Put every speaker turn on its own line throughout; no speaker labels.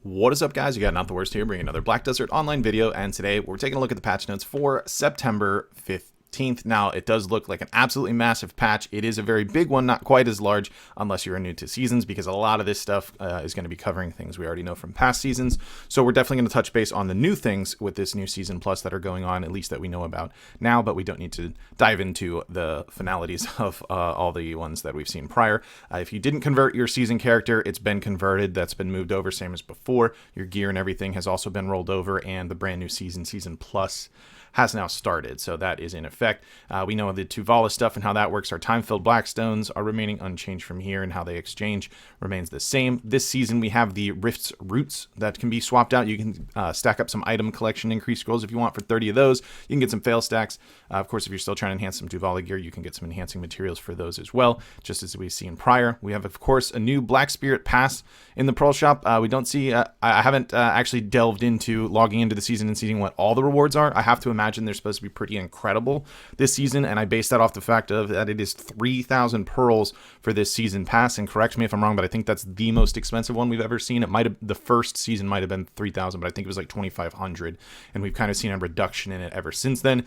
What is up, guys? You got NotTheWorst here, bringing another Black Desert online video, and today we're taking a look at the patch notes for September 15th. Now, it does look like an absolutely massive patch. It is a very big one, not quite as large unless you're new to seasons, because a lot of this stuff is going to be covering things we already know from past seasons. So we're definitely going to touch base on the new things with this new season plus that are going on, at least that we know about now, but we don't need to dive into the finalities of all the ones that we've seen prior. If you didn't convert your season character, it's been converted. That's been moved over, same as before. Your gear and everything has also been rolled over, and the brand new season plus has now started, so that is in effect. We know the Tuvala stuff and how that works. Our time-filled Blackstones are remaining unchanged from here, and how they exchange remains the same. This season, we have the Rift's Roots that can be swapped out. You can stack up some item collection increase scrolls if you want for 30 of those. You can get some fail stacks. Of course, if you're still trying to enhance some Tuvala gear, you can get some enhancing materials for those as well, just as we've seen prior. We have, of course, a new Black Spirit pass in the Pearl Shop. We don't see, I haven't actually delved into logging into the season and seeing what all the rewards are. I have to imagine they're supposed to be pretty incredible this season, and I base that off the fact of that it is 3,000 pearls for this season pass. And correct me if I'm wrong, but I think that's the most expensive one we've ever seen. It might have, the first season might have been 3,000, but I think it was like 2,500, and we've kind of seen a reduction in it ever since then.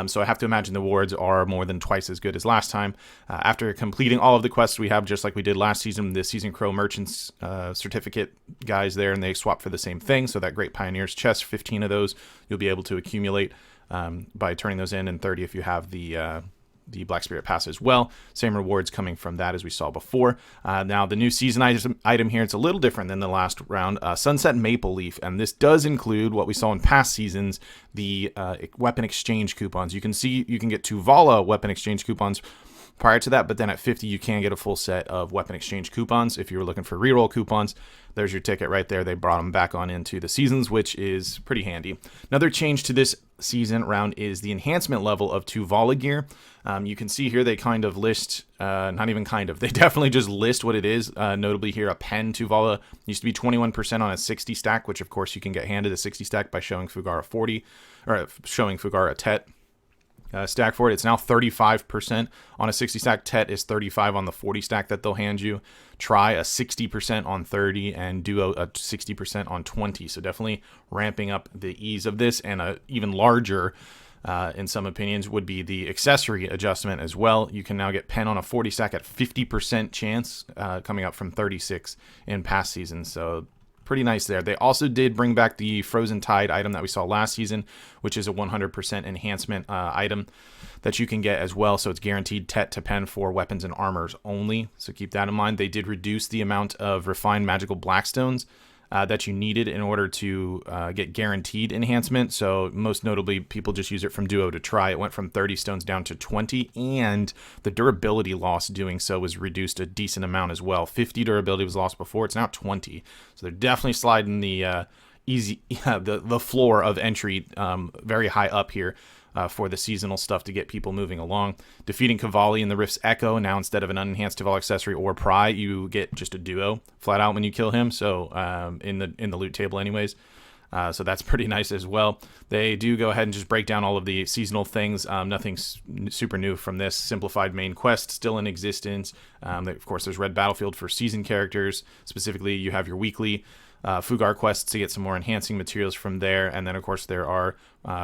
So I have to imagine the rewards are more than twice as good as last time. After completing all of the quests we have, just like we did last season, the Season Crow Merchants certificate guys there, and they swap for the same thing. So that Great Pioneers chest, 15 of those you'll be able to accumulate by turning those in, and 30 if you have the Black Spirit Pass as well. Same rewards coming from that as we saw before. Now, the new season item here, it's a little different than the last round. Sunset Maple Leaf, and this does include what we saw in past seasons, the weapon exchange coupons. You can see you can get Tuvala weapon exchange coupons prior to that, but then at 50 you can get a full set of weapon exchange coupons. If you were looking for reroll coupons, there's your ticket right there. They brought them back on into the seasons, which is pretty handy. Another change to this season round is the enhancement level of Tuvala gear. You can see here they kind of list, not even kind of, they definitely just list what it is. Notably here, a pen Tuvala used to be 21% on a 60 stack, which of course you can get handed a 60 stack by showing Fugara 40, or showing Fugara Tet. Stack for it. It's now 35% on a 60 stack. Tet is 35 on the 40 stack that they'll hand you. Try a 60% on 30, and Duo a 60% on 20. So definitely ramping up the ease of this, and a even larger, in some opinions, would be the accessory adjustment as well. You can now get pen on a 40 stack at 50% chance, coming up from 36 in past seasons. So pretty nice there. They also did bring back the Frozen Tide item that we saw last season, which is a 100% enhancement item that you can get as well. So it's guaranteed Tet to pen for weapons and armors only. So keep that in mind. They did reduce the amount of refined magical Blackstones that you needed in order to get guaranteed enhancement. So most notably, people just use it from Duo to try. It went from 30 stones down to 20, and the durability loss doing so was reduced a decent amount as well. 50 durability was lost before. It's now 20. So they're definitely sliding the the floor of entry very high up here. For the seasonal stuff to get people moving along. Defeating Cavalli in the Rift's Echo. Now, instead of an unenhanced Tuvala accessory or pry, you get just a Duo flat out when you kill him. So in the loot table anyways. So that's pretty nice as well. They do go ahead and just break down all of the seasonal things. Nothing super new from this. Simplified main quest still in existence. Of course, there's Red Battlefield for season characters. Specifically, you have your weekly Fugar quests to get some more enhancing materials from there. And then, of course, there are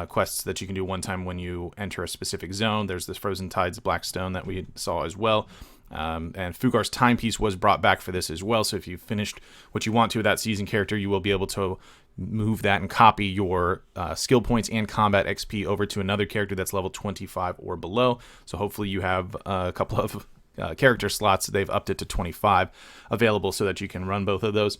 quests that you can do one time when you enter a specific zone. There's this Frozen Tides Blackstone that we saw as well. And Fugar's Timepiece was brought back for this as well. So if you finished what you want to with that season character, you will be able to move that and copy your skill points and combat XP over to another character that's level 25 or below. So hopefully you have a couple of character slots. They've upped it to 25 available so that you can run both of those.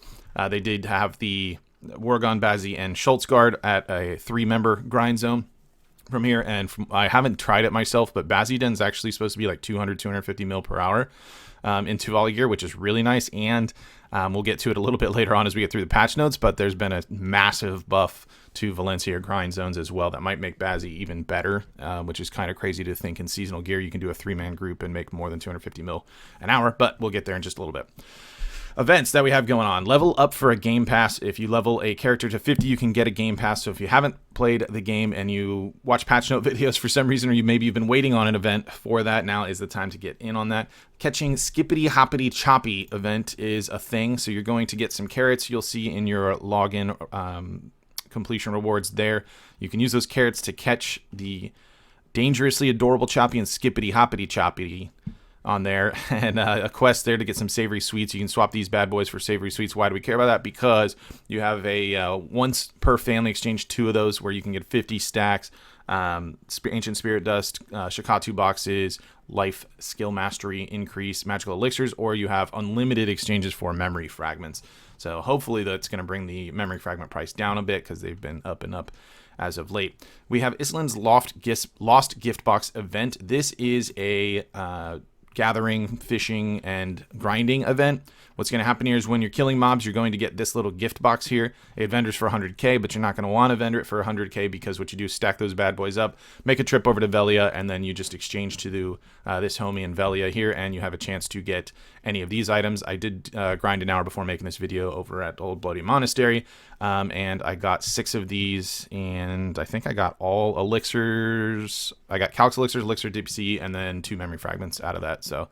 They did have the Worgon, Bazzi, and Schultz guard at a 3-member grind zone from here, and I haven't tried it myself, but Bazziden's actually supposed to be like 250 mil per hour in Tuvala gear, which is really nice, and we'll get to it a little bit later on as we get through the patch notes, but there's been a massive buff to Valencia grind zones as well that might make Bazzi even better, which is kind of crazy to think in seasonal gear you can do a 3-man group and make more than 250 mil an hour, but we'll get there in just a little bit. events that we have going on. Level up for a game pass. If you level a character to 50, you can get a game pass. So if you haven't played the game and you watch patch note videos for some reason, or you've been waiting on an event for that, now is the time to get in on that. Catching Skippity Hoppity Choppy event is a thing. So you're going to get some carrots you'll see in your login completion rewards there. You can use those carrots to catch the Dangerously Adorable Choppy and Skippity Hoppity Choppy on there, and a quest there to get some savory sweets. You can swap these bad boys for savory sweets. Why do we care about that? Because you have a once per family exchange 2 of those where you can get 50 stacks, ancient spirit dust, shikatu boxes, life skill mastery increase, magical elixirs, or you have unlimited exchanges for memory fragments. So hopefully that's going to bring the memory fragment price down a bit, because they've been up and up as of late. We have Islin's Lost Gift Box event. This is a gathering, fishing, and grinding event. What's going to happen here is when you're killing mobs, you're going to get this little gift box here. It vendors for 100k, but you're not going to want to vendor it for 100k, because what you do is stack those bad boys up, make a trip over to Velia, and then you just exchange to this homie in Velia here, and you have a chance to get any of these items. I did grind an hour before making this video over at Old Bloody Monastery, and I got 6 of these, and I think I got all elixirs. I got Calx elixirs, elixir DPC, and then 2 memory fragments out of that. So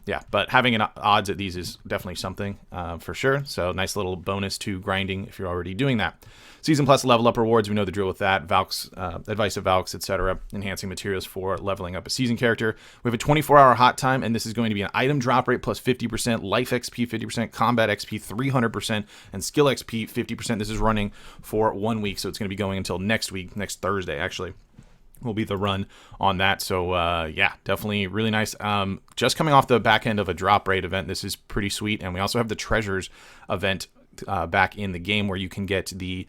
yeah, but having an odds at these is definitely something for sure. So nice little bonus to grinding if you're already doing that. Season Plus level up rewards, we know the drill with that. Valks, advice of Valks, etc. Enhancing materials for leveling up a season character. We have a 24-hour hot time, and this is going to be an item drop rate plus 50%, life XP 50%, combat XP 300%, and skill XP 50%. This is running for 1 week, so it's going to be going until next week, next Thursday actually will be the run on that. So yeah, definitely really nice. Just coming off the back end of a drop rate event, this is pretty sweet. And we also have the treasures event back in the game, where you can get the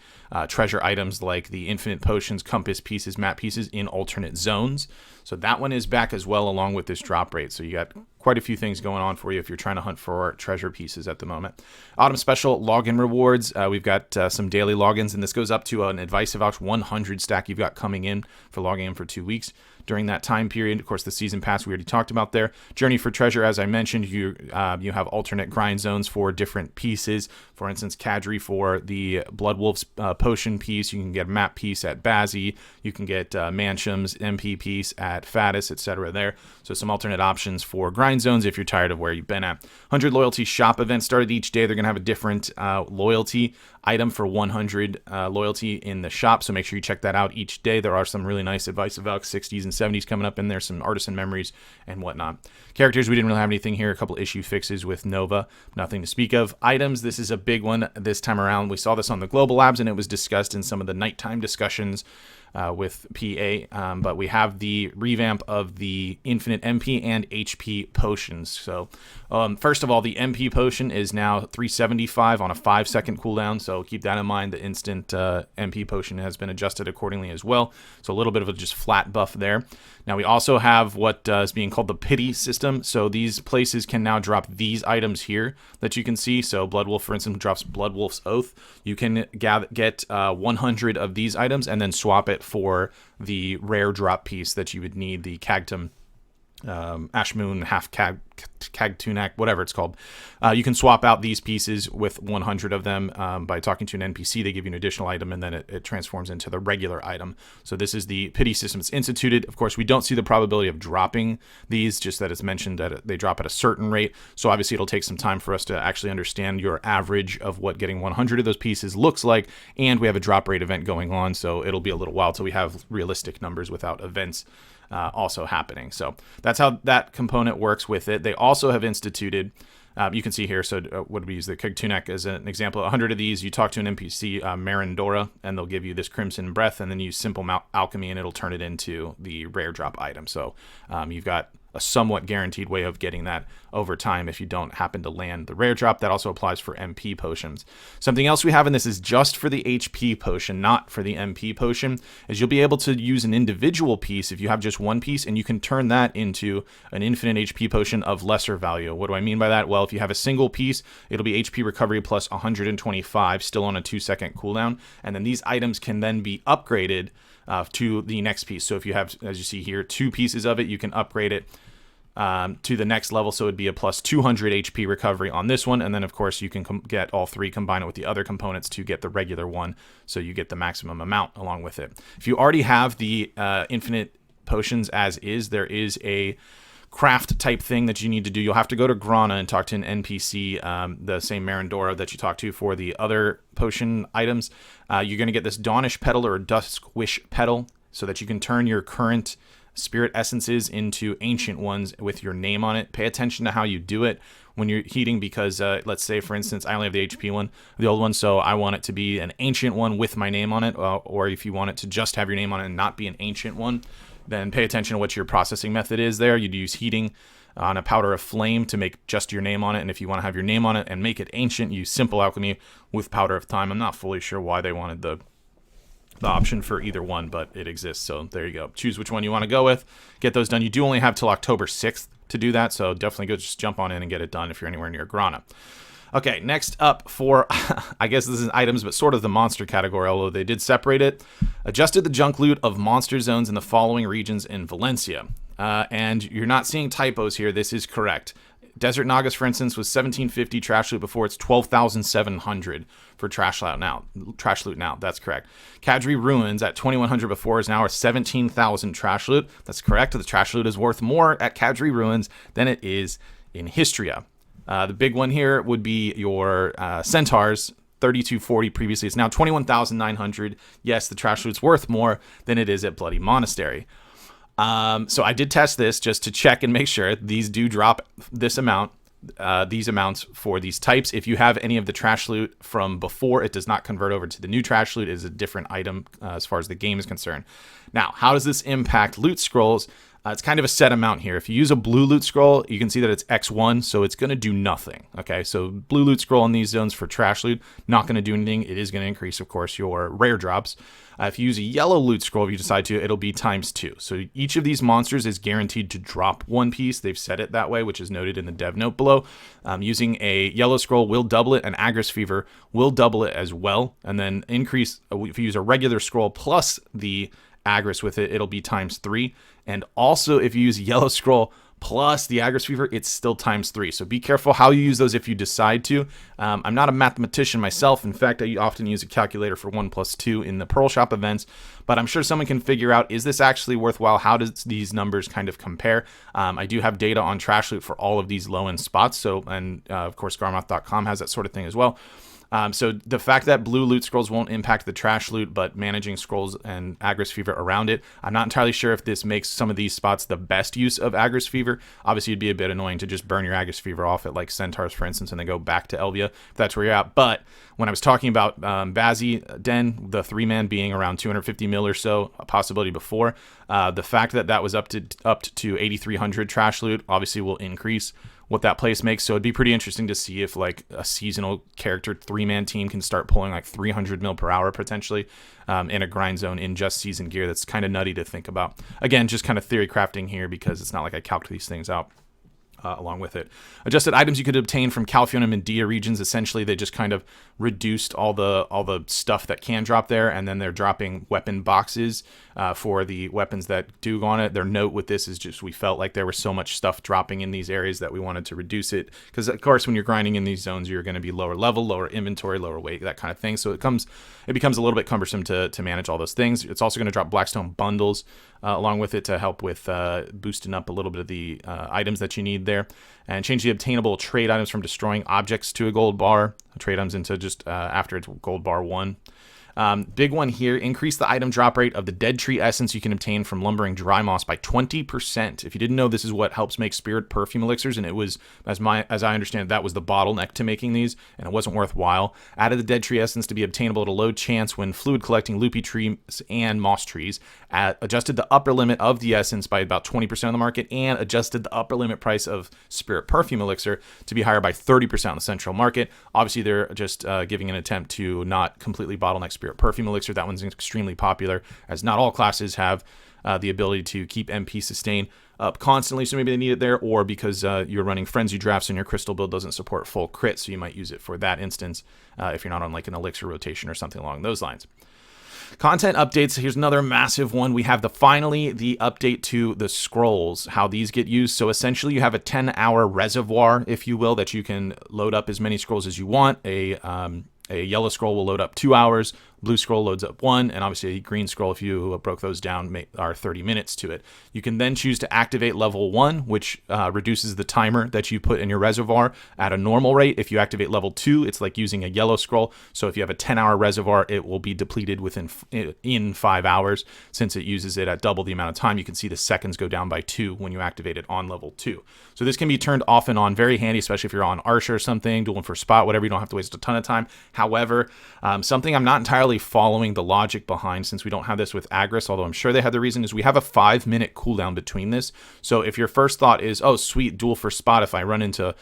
treasure items like the infinite potions, compass pieces, map pieces in alternate zones. So that one is back as well, along with this drop rate. So you got quite a few things going on for you if you're trying to hunt for treasure pieces at the moment. Autumn Special login rewards. We've got some daily logins, and this goes up to an Advice of Vouch 100 stack you've got coming in for logging in for 2 weeks during that time period. Of course, the season pass we already talked about there. Journey for treasure, as I mentioned, you have alternate grind zones for different pieces. For instance, Kadri for the Blood Wolf's potion piece. You can get a map piece at Bazzi. You can get Mansham's MP piece at Faddis, etc. there. So some alternate options for grind zones if you're tired of where you've been at. 100 loyalty shop events started each day. They're going to have a different loyalty item for 100 loyalty in the shop, so make sure you check that out each day. There are some really nice Advice of Valk 60s and 70s coming up in there, some artisan memories and whatnot. Characters, we didn't really have anything here. A couple issue fixes with Nova, nothing to speak of. Items, this is a big one this time around. We saw this on the Global Labs, and it was discussed in some of the nighttime discussions with PA, but we have the revamp of the infinite MP and HP potions. So first of all, the MP potion is now 375 on a 5-second cooldown, so keep that in mind. The instant MP potion has been adjusted accordingly as well, so a little bit of a just flat buff there. Now we also have what is being called the pity system. So these places can now drop these items here that you can see. So Blood Wolf, for instance, drops Blood Wolf's Oath. You can get 100 of these items and then swap it for the rare drop piece that you would need, the Cagtum, Ashmoon, half Cagtunak, whatever it's called. You can swap out these pieces with 100 of them by talking to an NPC. They give you an additional item, and then it transforms into the regular item. So this is the pity system that's instituted. Of course, we don't see the probability of dropping these, just that it's mentioned that they drop at a certain rate. So obviously it'll take some time for us to actually understand your average of what getting 100 of those pieces looks like. And we have a drop rate event going on, so it'll be a little while till we have realistic numbers without events also happening. So that's how that component works with it. They also have instituted, you can see here, so what we use the Cagtunak as an example, 100 of these, you talk to an NPC, Marindora, and they'll give you this Crimson Breath, and then you use Simple Alchemy, and it'll turn it into the rare drop item. So you've got a somewhat guaranteed way of getting that over time if you don't happen to land the rare drop. That also applies for MP potions. Something else we have, and this is just for the HP potion, not for the MP potion, is you'll be able to use an individual piece if you have just one piece, and you can turn that into an infinite HP potion of lesser value. What do I mean by that? Well, if you have a single piece, it'll be HP recovery plus 125, still on a 2-second cooldown, and then these items can then be upgraded to the next piece. So if you have, as you see here, 2 pieces of it, you can upgrade it to the next level, so it'd be a plus 200 HP recovery on this one, and then of course you can get all three, combine it with the other components to get the regular one, so you get the maximum amount along with it. If you already have the infinite potions as is, there is a craft type thing that you need to do. You'll have to go to Grana and talk to an NPC, the same Marandora that you talked to for the other potion items. You're going to get this Dawnish Petal or Dusk Wish Petal, so that you can turn your current spirit essences into ancient ones with your name on it. Pay attention to how you do it when you're heating, because let's say, for instance, I only have the HP one, the old one, so I want it to be an ancient one with my name on it, or if you want it to just have your name on it and not be an ancient one, then pay attention to what your processing method is there. You'd use heating on a powder of flame to make just your name on it, and if you want to have your name on it and make it ancient, use simple alchemy with powder of time. I'm not fully sure why they wanted the option for either one, but it exists, so there you go. Choose which one you want to go with, get those done. You do only have till October 6th to do that, so definitely go just jump on in and get it done if you're anywhere near Grana. Okay, next up for, I guess this is items, but sort of the monster category, although they did separate it. Adjusted the junk loot of monster zones in the following regions in Valencia. And you're not seeing typos here, this is correct. Desert Nagas, for instance, was 1750 trash loot before. It's 12,700 for trash loot now. That's correct. Kadri Ruins at 2,100 before is now 17,000 trash loot. That's correct. The trash loot is worth more at Kadri Ruins than it is in Histria. The big one here would be your Centaurs. 3,240 previously. It's now 21,900. Yes, the trash loot's worth more than it is at Bloody Monastery. So I did test this just to check and make sure these do drop this amount, these amounts for these types. If you have any of the trash loot from before, it does not convert over to the new trash loot. It is a different item as far as the game is concerned. Now, how does this impact loot scrolls? It's kind of a set amount here. If you use a blue loot scroll, you can see that it's X1, so it's going to do nothing. Okay, so blue loot scroll in these zones for trash loot, not going to do anything. It is going to increase, of course, your rare drops. If you use a yellow loot scroll, if you decide to, it'll be ×2. So each of these monsters is guaranteed to drop one piece. They've set it that way, which is noted in the dev note below. Using a yellow scroll will double it, and Agris Fever will double it as well. And then increase, if you use a regular scroll plus the Agris with it, it'll be ×3. And also, if you use yellow scroll plus the Agris Fever, it's still ×3. So be careful how you use those if you decide to. I'm not a mathematician myself. In fact, I often use a calculator for 1 + 2 in the Pearl Shop events, but I'm sure someone can figure out, is this actually worthwhile? How does these numbers kind of compare? I do have data on trash loot for all of these low-end spots, so, and of course, Garmoth.com has that sort of thing as well. So the fact that blue loot scrolls won't impact the trash loot, but managing scrolls and Agris Fever around it, I'm not entirely sure if this makes some of these spots the best use of Agris Fever. Obviously, it'd be a bit annoying to just burn your Agris Fever off at like Centaurs, for instance, and then go back to Elvia, if that's where you're at. But when I was talking about Bazzi Den, the 3-man being around 250 mil or so, a possibility before, the fact that that was up to 8,300 trash loot obviously will increase what that place makes. So it'd be pretty interesting to see if like a seasonal character 3-man team can start pulling like 300 mil per hour potentially in a grind zone in just season gear. That's kind of nutty to think about. Again, just kind of theory crafting here, because it's not like I calc these things out. Along with it. Adjusted items you could obtain from Calphion and Mendia regions. Essentially, they just kind of reduced all the stuff that can drop there, and then they're dropping weapon boxes for the weapons that do go on it. Their note with this is just, we felt like there was so much stuff dropping in these areas that we wanted to reduce it, because of course when you're grinding in these zones, you're going to be lower level, lower inventory, lower weight, that kind of thing. So it becomes a little bit cumbersome to manage all those things. It's also going to drop Blackstone bundles along with it to help with boosting up a little bit of the items that you need there, and change the obtainable trade items from destroying objects to a gold bar, trade items into just after it's gold bar 1. Big one here, increase the item drop rate of the dead tree essence you can obtain from lumbering dry moss by 20%. If you didn't know, this is what helps make spirit perfume elixirs, and it was, as I understand, that was the bottleneck to making these, and it wasn't worthwhile. Added the dead tree essence to be obtainable at a low chance when fluid collecting loopy trees and moss trees. Adjusted the upper limit of the essence by about 20% of the market, and adjusted the upper limit price of spirit perfume elixir to be higher by 30% on the central market. Obviously, they're just giving an attempt to not completely bottleneck spirit perfume elixir. That one's extremely popular, as not all classes have the ability to keep MP sustain up constantly, so maybe they need it there, or because you're running frenzy drafts and your crystal build doesn't support full crit, so you might use it for that instance if you're not on like an elixir rotation or something along those lines. Content updates. Here's another massive one. We have finally the update to the scrolls, how these get used. So essentially you have a 10-hour reservoir, if you will, that you can load up as many scrolls as you want. A yellow scroll will load up 2 hours, blue scroll loads up 1, and obviously a green scroll, if you broke those down, are 30 minutes to it. You can then choose to activate level 1, which reduces the timer that you put in your reservoir at a normal rate. If you activate level 2, it's like using a yellow scroll. So if you have a 10-hour reservoir, it will be depleted in 5 hours. Since it uses it at double the amount of time, you can see the seconds go down by 2 when you activate it on level 2. So this can be turned off and on, very handy, especially if you're on Archer or something, dueling for spot, whatever. You don't have to waste a ton of time. However, something I'm not entirely following the logic behind, since we don't have this with Agris, although I'm sure they have the reason, is we have a 5-minute cooldown between this. So if your first thought is, oh, sweet, duel for spot, if I run into,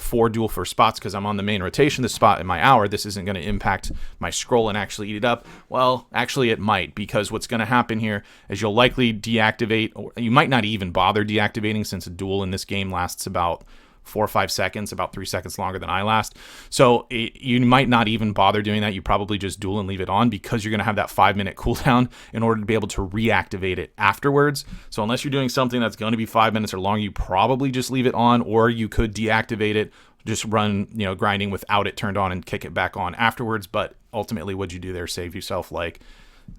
4 duel for spots because I'm on the main rotation, the spot in my hour, this isn't going to impact my scroll and actually eat it up. Well, actually it might, because what's going to happen here is you'll likely deactivate, or you might not even bother deactivating, since a duel in this game lasts about 4 or 5 seconds, about 3 seconds longer than I last. So you might not even bother doing that. You probably just duel and leave it on, because you're going to have that 5-minute cooldown in order to be able to reactivate it afterwards. So unless you're doing something that's going to be 5 minutes or longer, you probably just leave it on, or you could deactivate it, just run, grinding without it turned on and kick it back on afterwards. But ultimately, what'd you do there? Save yourself like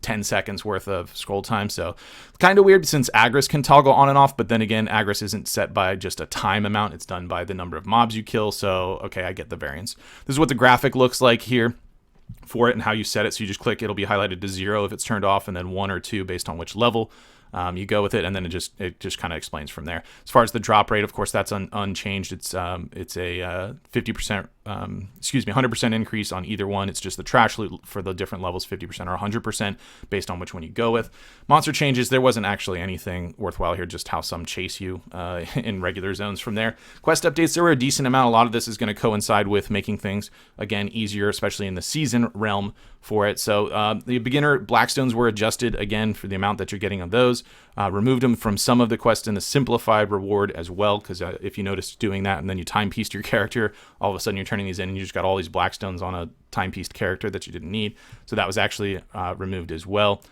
10 seconds worth of scroll time. So kind of weird, since Agris can toggle on and off, but then again, Agris isn't set by just a time amount. It's done by the number of mobs you kill. So, okay, I get the variance. This is what the graphic looks like here for it and how you set it. So you just click, it'll be highlighted to 0 if it's turned off, and then 1 or 2 based on which level you go with it, and then it just kind of explains from there. As far as the drop rate, of course, that's unchanged. It's a 50%, 100% increase on either one. It's just the trash loot for the different levels, 50% or 100% based on which one you go with. Monster changes, there wasn't actually anything worthwhile here, just how some chase you in regular zones from there. Quest updates, there were a decent amount. A lot of this is going to coincide with making things, again, easier, especially in the season realm for it. So the beginner Blackstones were adjusted again for the amount that you're getting of those. Removed them from some of the quests in the simplified reward as well, because if you notice doing that and then you time-pieced your character, all of a sudden you're turning these in and you just got all these Blackstones on a time-pieced character that you didn't need. So that was actually removed as well.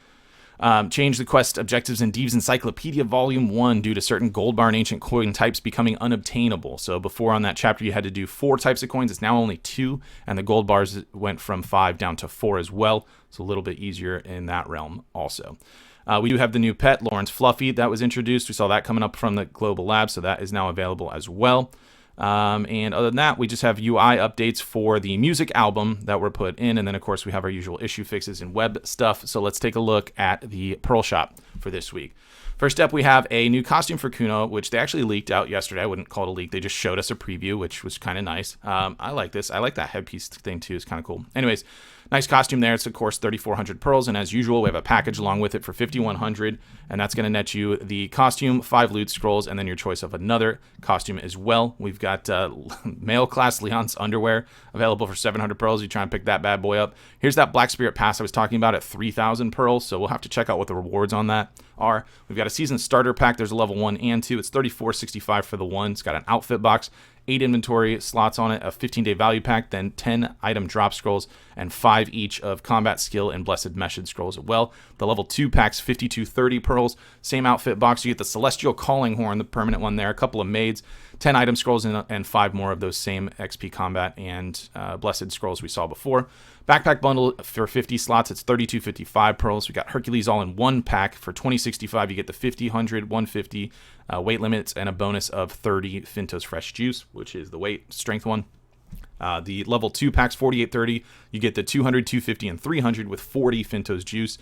Changed the quest objectives in Deeves Encyclopedia Volume 1 due to certain gold bar and ancient coin types becoming unobtainable. So before on that chapter you had to do 4 types of coins. It's now only 2, and the gold bars went from 5 down to 4 as well. So a little bit easier in that realm also. We do have the new pet, Lawrence Fluffy, that was introduced. We saw that coming up from the Global Lab, so that is now available as well. And other than that, we just have UI updates for the music album that were put in, and then of course we have our usual issue fixes and web stuff. So let's take a look at the Pearl Shop for this week. First up, we have a new costume for Kuno, which they actually leaked out yesterday. I wouldn't call it a leak. They just showed us a preview, which was kind of nice. I like this. I like that headpiece thing too. It's kind of cool. Anyways, nice costume there. It's, of course, 3,400 pearls. And as usual, we have a package along with it for 5,100. And that's going to net you the costume, 5 loot scrolls, and then your choice of another costume as well. We've got male class Leon's underwear available for 700 pearls. You try and pick that bad boy up. Here's that Black Spirit Pass I was talking about at 3,000 pearls. So we'll have to check out what the rewards on that are. We've got a season starter pack. There's a level 1 and 2. It's 34.65 for the 1. It's got an outfit box, 8 inventory slots on it, a 15-day value pack, then 10 item drop scrolls, and 5 each of combat skill and blessed message scrolls as well. The level 2 pack's 5230 pearls. Same outfit box. You get the Celestial Calling Horn, the permanent one there, a couple of maids, 10 item scrolls, and 5 more of those same XP combat and blessed scrolls we saw before. Backpack bundle for 50 slots, it's 32.55 pearls. We got Hercules all in one pack for 20.65. You get the 50, 100, 150 weight limits and a bonus of 30 Fintos fresh juice, which is the weight strength one. The level 2 packs 48.30. You get the 200, 250, and 300 with 40 Fintos juice.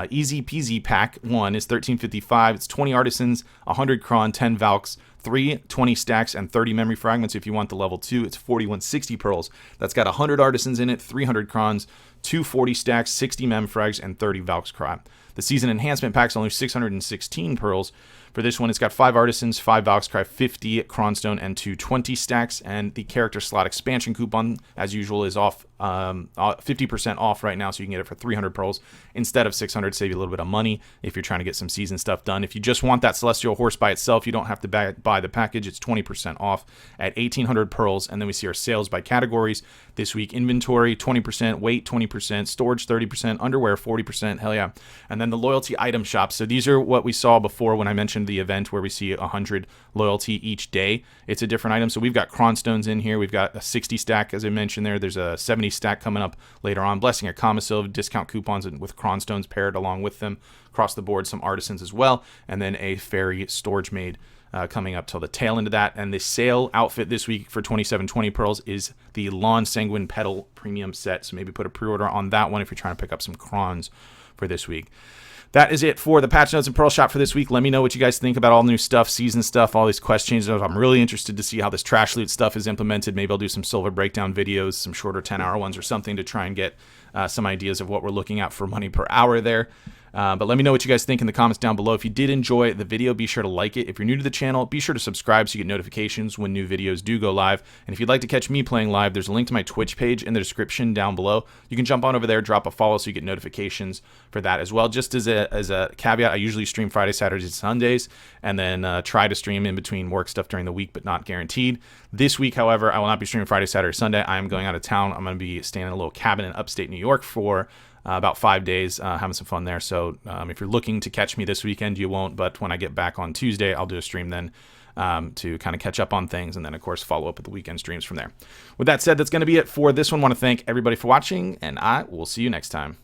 Easy Peasy pack 1 is 13.55. It's 20 artisans, 100 cron, 10 valks, 3 20 stacks, and 30 memory fragments. If you want the level 2, it's 41.60 pearls. That's got 100 artisans in it, 300 crons, 240 stacks, 60 mem frags, and 30 valks cron. The season enhancement pack's only 616 pearls. For this one, it's got 5 artisans, 5 Valkscry, 50 Cronstone, and 220 stacks. And the character slot expansion coupon, as usual, is off 50% off right now, so you can get it for 300 pearls instead of 600. Save you a little bit of money if you're trying to get some season stuff done. If you just want that Celestial Horse by itself, you don't have to buy buy the package, it's 20% off at 1,800 pearls. And then we see our sales by categories this week. Inventory 20%, weight 20%, storage 30%, underwear 40%. Hell yeah. And then the loyalty item shop. So these are what we saw before when I mentioned the event where we see 100 loyalty each day. It's a different item. So we've got cronstones in here. We've got a 60 stack, as I mentioned there. There's a 70 stack coming up later on. Blessing a Commasill, discount coupons with cronstones paired along with them. Across the board, some artisans as well. And then a fairy storage maid coming up till the tail end of that. And the sale outfit this week for 2720 pearls is the Lawn Sanguine Petal premium set. So maybe put a pre-order on that one if you're trying to pick up some crons for this week. That is it for the patch notes and pearl shop for this week. Let me know what you guys think about all the new stuff, season stuff, all these quest changes. I'm really interested to see how this trash loot stuff is implemented. Maybe I'll do some silver breakdown videos, some shorter 10-hour ones or something to try and get some ideas of what we're looking at for money per hour there. But let me know what you guys think in the comments down below. If you did enjoy the video, be sure to like it. If you're new to the channel, be sure to subscribe so you get notifications when new videos do go live. And if you'd like to catch me playing live, there's a link to my Twitch page in the description down below. You can jump on over there, drop a follow so you get notifications for that as well. Just as a caveat, I usually stream Friday, Saturdays, and Sundays, and then try to stream in between work stuff during the week, but not guaranteed. This week, however, I will not be streaming Friday, Saturday, Sunday. I am going out of town. I'm going to be staying in a little cabin in upstate New York for about 5 days, having some fun there. So if you're looking to catch me this weekend, you won't. But when I get back on Tuesday, I'll do a stream then to kind of catch up on things. And then, of course, follow up with the weekend streams from there. With that said, that's going to be it for this one. I want to thank everybody for watching, and I will see you next time.